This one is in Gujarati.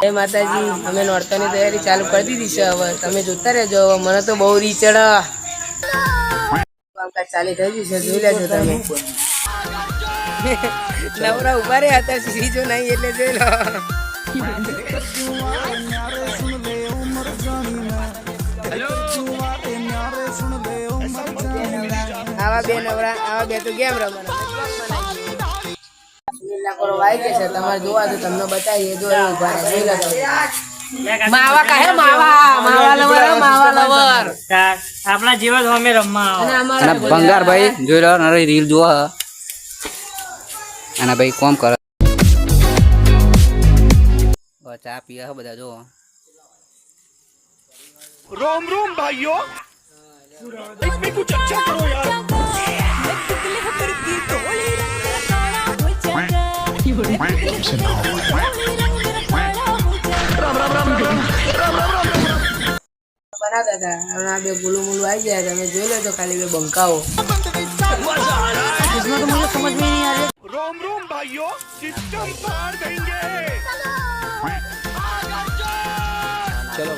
જય માતાજી, અમે નોરતાની તૈયારી ચાલુ કરી દીધી છે. હવે તમે જોતા રહેજો. હવે મને તો બહુ રીચડ કામકાજ ચાલી થઈ ગયું છે, જોઈ લેજો તમે. નવરા ઉભા રહ્યા હતા સીજો નહીં એટલે જોઈ લો. આવા બે નવરા, આવા બે તો ગેમ રમવાના. તમારે જોવા તો તમને બતાવીએ. જો માવા કહે માવા લવર આપણા જીવન અમે રમવા ભંગાર ભાઈ જોઈ લો નરી રીલ જોવા અને ભાઈ કોમ કરે ચા પીવા બધા જો रोम रोम भाइयों इसमें कुछ अच्छा करो यार બનાવતા હતા. હમણાં બે ગુલું મુલું આવી જાય. તમે જોઈ લેજો ખાલી બે બંકાઓ. इसमें तो मुझे समझ में नहीं आ रहा. रोम रोम भाइयों सिस्टम पार देंगे चलो